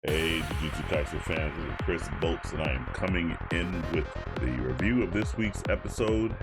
Hey, Jujutsu Kaisen fans, this is Chris Bolts, and I am coming in with the review of this week's episode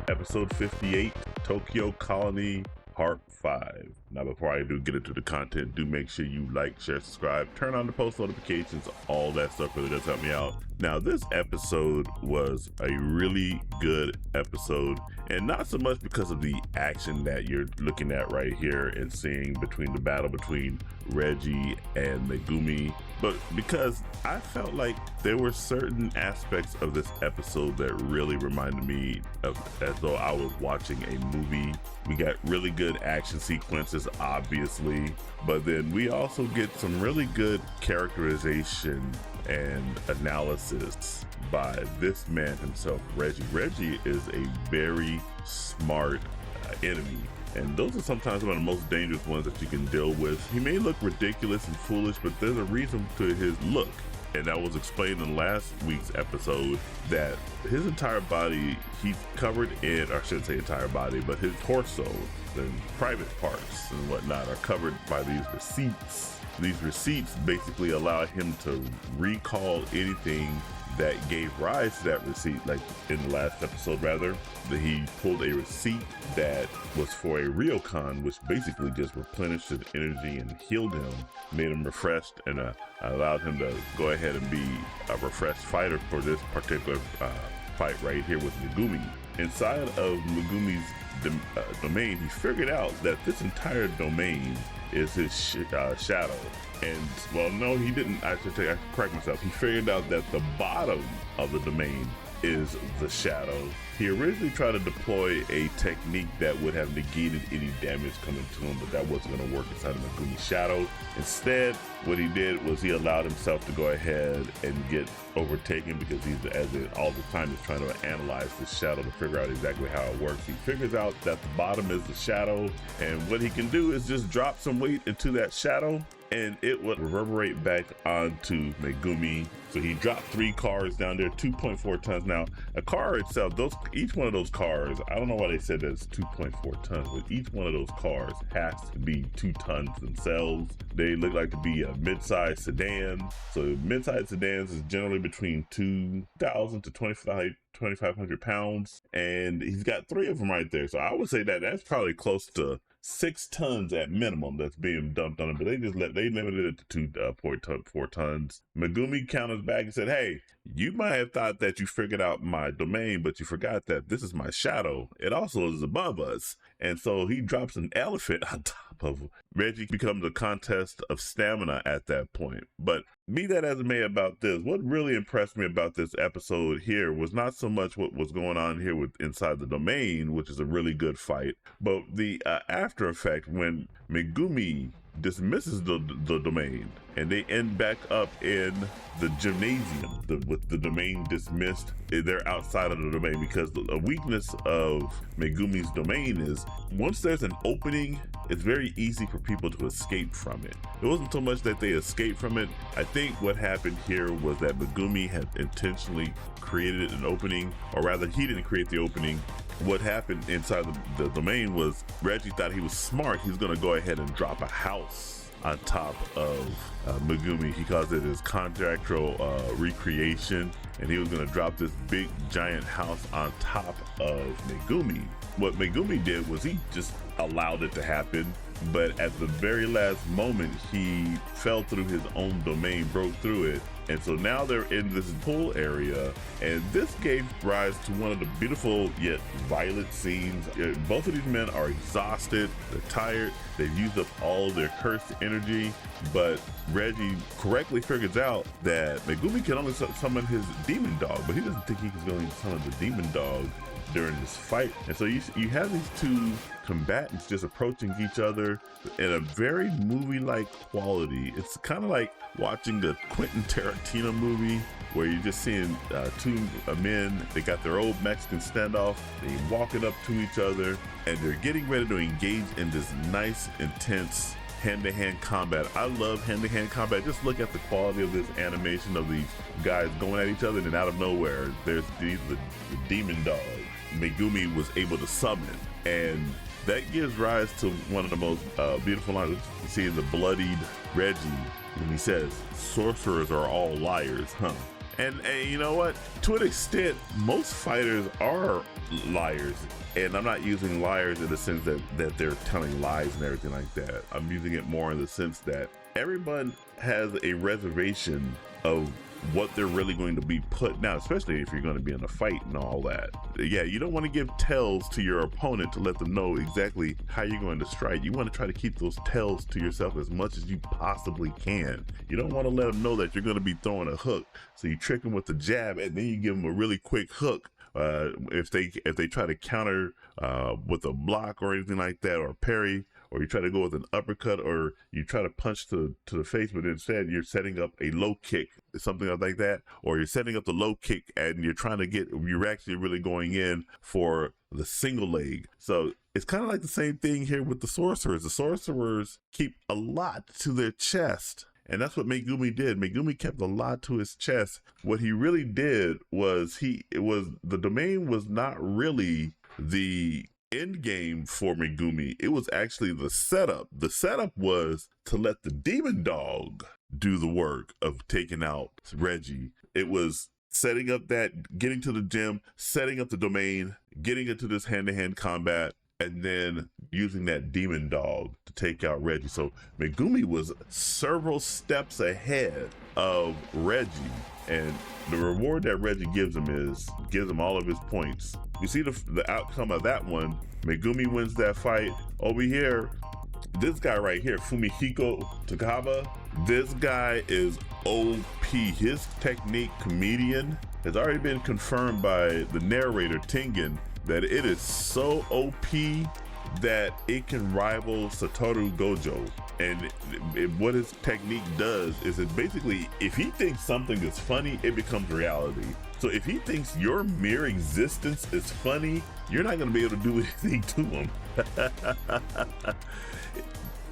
58, Tokyo Colony Part 5. Now, before I do get into the content, do make sure you like, share, subscribe, turn on the post notifications, all that stuff really does help me out. Now, this episode was a really good episode, and not so much because of the action that you're looking at right here and seeing between the battle between Reggie and Megumi, but because I felt like there were certain aspects of this episode that really reminded me of as though I was watching a movie. We got really good action sequences, obviously, but then we also get some really good characterization and analysis by this man himself, Reggie. Reggie is a very smart enemy, and those are sometimes one of the most dangerous ones that you can deal with. He may look ridiculous and foolish, but there's a reason to his look, and that was explained in last week's episode that his entire body, he's covered in, or I shouldn't say entire body, but his torso and private parts and whatnot are covered by these receipts. These receipts basically allow him to recall anything that gave rise to that receipt. Like in the last episode, rather, that he pulled a receipt that was for a Ryokan, which basically just replenished his energy and healed him, made him refreshed, and allowed him to go ahead and be a refreshed fighter for this particular fight right here with Megumi. Inside of Megumi's domain, he figured out that this entire domain is his shadow. And well, no, he didn't. I correct myself. He figured out that the bottom of the domain is the shadow. He originally tried to deploy a technique that would have negated any damage coming to him, but that wasn't going to work inside of Megumi's shadow. Instead, what he did was he allowed himself to go ahead and get overtaken, because he's, all the time, is trying to analyze the shadow to figure out exactly how it works. He figures out that the bottom is the shadow, and what he can do is just drop some weight into that shadow, and it would reverberate back onto Megumi. So he dropped 3 cars down there, 2.4 tons. Now, a car itself, each one of those cars, I don't know why they said that it's 2.4 tons, but each one of those cars has to be 2 tons themselves. They look like to be a mid-sized sedan. So mid-sized sedans is generally between 2,000 to 2,500 pounds, and he's got 3 of them right there. So I would say that that's probably close to 6 tons at minimum that's being dumped on him, but they limited it to 2.4 tons. Megumi countered back and said, "Hey, you might have thought that you figured out my domain, but you forgot that this is my shadow. It also is above us." And so he drops an elephant on top of Reggie. Becomes a contest of stamina at that point. But be that as it may about this, what really impressed me about this episode here was not so much what was going on here with inside the domain, which is a really good fight, but the after effect when Megumi dismisses the domain and they end back up in the gymnasium with the domain dismissed. They're outside of the domain, because a weakness of Megumi's domain is once there's an opening, it's very easy for people to escape from it. It wasn't so much that they escaped from it. I think what happened here was that Megumi had intentionally created an opening, or rather he didn't create the opening. What happened inside the domain was Reggie thought he was smart. He's going to go ahead and drop a house on top of Megumi. He calls it his contractual recreation, and he was going to drop this big giant house on top of Megumi. What Megumi did was he just allowed it to happen, but at the very last moment he fell through his own domain, broke through it, and so now they're in this pool area, and this gave rise to one of the beautiful yet violent scenes. Both of these men are exhausted, they're tired, they've used up all their cursed energy, but Reggie correctly figures out that Megumi can only summon his demon dog, but he doesn't think he's going to summon the demon dog during this fight. And so you have these 2 combatants just approaching each other in a very movie-like quality. It's kind of like watching a Quentin Tarantino movie where you're just seeing 2 men. They got their old Mexican standoff, they walking up to each other, and they're getting ready to engage in this nice, intense hand-to-hand combat. I love hand-to-hand combat. Just look at the quality of this animation of these guys going at each other, and then out of nowhere, there's the demon dog Megumi was able to summon. And that gives rise to one of the most beautiful lines. You see the bloodied Reggie when he says, "Sorcerers are all liars, huh?" And you know what? To an extent, most fighters are liars. And I'm not using liars in the sense that they're telling lies and everything like that. I'm using it more in the sense that everyone has a reservation of what they're really going to be putting out, especially if you're going to be in a fight and all that. Yeah, you don't want to give tells to your opponent to let them know exactly how you're going to strike. You want to try to keep those tells to yourself as much as you possibly can. You don't want to let them know that you're going to be throwing a hook, so you trick them with the jab and then you give them a really quick hook. If they try to counter with a block or anything like that, or parry, or you try to go with an uppercut, or you try to punch to the face, but instead you're setting up a low kick, something like that, or you're setting up the low kick and you're actually really going in for the single leg. So it's kind of like the same thing here with the sorcerers. The sorcerers keep a lot to their chest. And that's what Megumi did. Megumi kept a lot to his chest. What he really did was the domain was not really the end game for Megumi. It was actually the setup. The setup was to let the demon dog do the work of taking out Reggie. It was setting up that, getting to the gym, setting up the domain, getting into this hand-to-hand combat, and then using that demon dog to take out Reggie. So Megumi was several steps ahead of Reggie, and the reward that Reggie gives him all of his points. You see the outcome of that one. Megumi wins that fight. Over here, this guy right here, Fumihiko Takaba, this guy is OP. His technique, comedian, has already been confirmed by the narrator, Tengen, that it is so OP that it can rival Satoru Gojo. And what his technique does is it basically, if he thinks something is funny, it becomes reality. So if he thinks your mere existence is funny, you're not going to be able to do anything to him.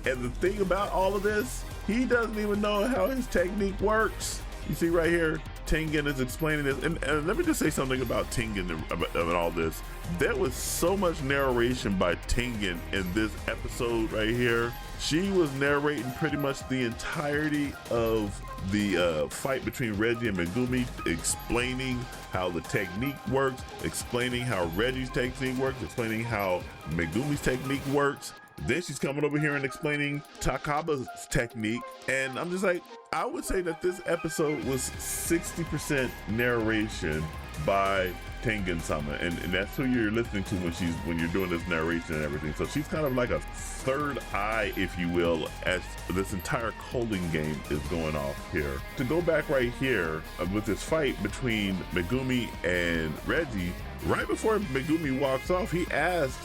And the thing about all of this, he doesn't even know how his technique works. You see right here, Tengen is explaining this, and let me just say something about Tengen and all this. There was so much narration by Tengen in this episode right here. She was narrating pretty much the entirety of the fight between Reggie and Megumi, explaining how the technique works, explaining how Reggie's technique works, explaining how Megumi's technique works. Then she's coming over here and explaining Takaba's technique. And I'm just like, I would say that this episode was 60% narration by Tengen-sama, and that's who you're listening to when you're doing this narration and everything. So she's kind of like a third eye, if you will, as this entire Colin game is going off here. To go back right here with this fight between Megumi and Reggie, right before Megumi walks off, he asked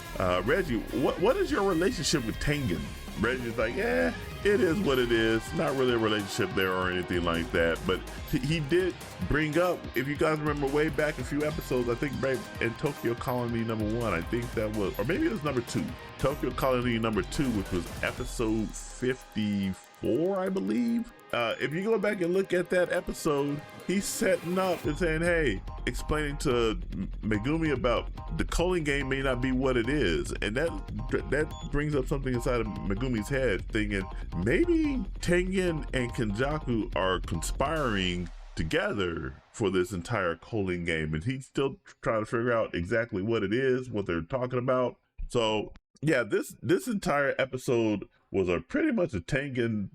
Reggie, what is your relationship with Tengen? Reggie's like, yeah, it is what it is. Not really a relationship there or anything like that. But he did bring up, if you guys remember way back a few episodes, I think right in Tokyo Colony #1, I think that was, or maybe it was #2. Tokyo Colony #2, which was episode 54, I believe. If you go back and look at that episode, he's setting up and saying, hey, explaining to Megumi about the Colin game may not be what it is. And that brings up something inside of Megumi's head, thinking maybe Tengen and Kenjaku are conspiring together for this entire Colin game. And he's still trying to figure out exactly what it is, what they're talking about. So yeah, this entire episode was pretty much a Tengen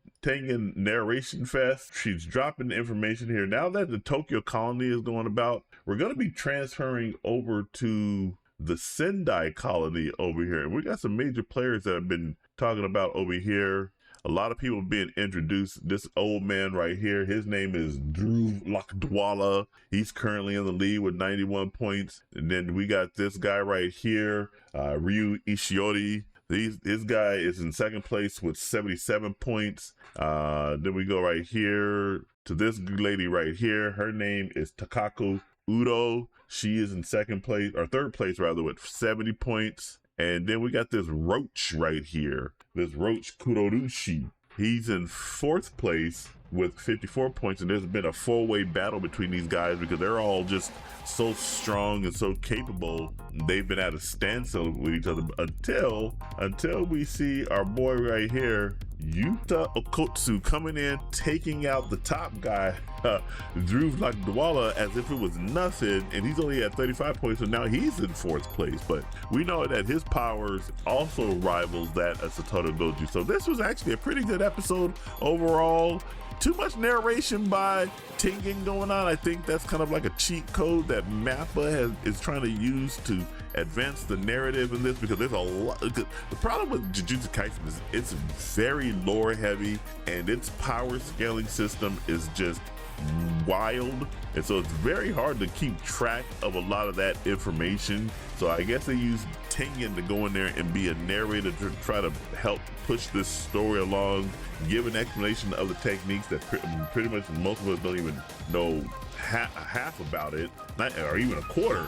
narration fest. She's dropping the information here. Now that the Tokyo Colony is going about, we're going to be transferring over to the Sendai Colony over here. And we got some major players that have been talking about over here. A lot of people being introduced. This old man right here, his name is Drew Lakdwala. He's currently in the lead with 91 points. And then we got this guy right here, Ryu Ishiori. This guy is in second place with 77 points. Then we go right here to this lady right here. Her name is Takako Udo. She is in second place, or third place rather, with 70 points. And then we got this Roach right here. This Roach Kurorushi. He's in fourth place with 54 points, and there's been a four-way battle between these guys because they're all just so strong and so capable. They've been at a standstill with each other until we see our boy right here, Yuta Okotsu, coming in, taking out the top guy, Drew Dwala, as if it was nothing, and he's only at 35 points, so now he's in fourth place. But we know that his powers also rivals that of Satoru Goju. So this was actually a pretty good episode overall. Too much narration by Tengen going on. I think that's kind of like a cheat code that Mappa is trying to use to advance the narrative in this, because there's a lot. The problem with Jujutsu Kaisen is it's very lore heavy, and its power scaling system is just wild, and so it's very hard to keep track of a lot of that information. So I guess they use Tengen to go in there and be a narrator to try to help push this story along, give an explanation of the techniques that pretty much most of us don't even know half about it, or even a quarter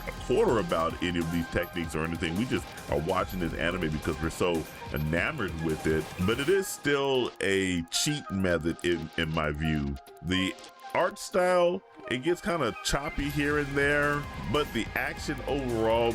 about any of these techniques or anything. We just are watching this anime because we're so enamored with it. But it is still a cheat method in my view. The art style, it gets kind of choppy here and there, but the action overall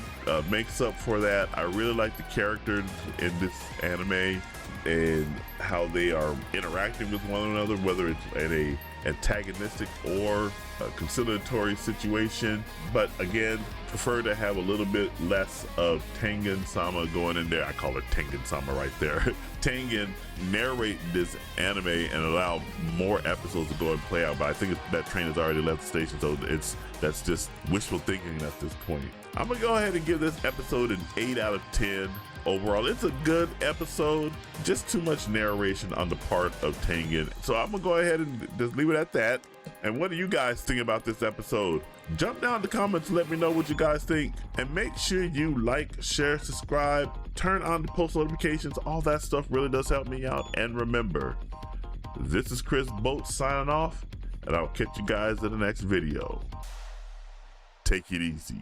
makes up for that. I really like the characters in this anime and how they are interacting with one another, whether it's in a antagonistic or a conciliatory situation. But again, prefer to have a little bit less of Tengen-sama going in there. I call her Tengen-sama right there. Tengen narrate this anime and allow more episodes to go and play out, but I think that train has already left the station, so that's just wishful thinking at this point. I'm gonna go ahead and give this episode an 8 out of 10. Overall, it's a good episode, just too much narration on the part of Tengen. So I'm gonna go ahead and just leave it at that. And what do you guys think about this episode? Jump down in the comments and let me know what you guys think. And make sure you like, share, subscribe, turn on the post notifications. All that stuff really does help me out. And remember, this is Chris Boats signing off, and I'll catch you guys in the next video. Take it easy.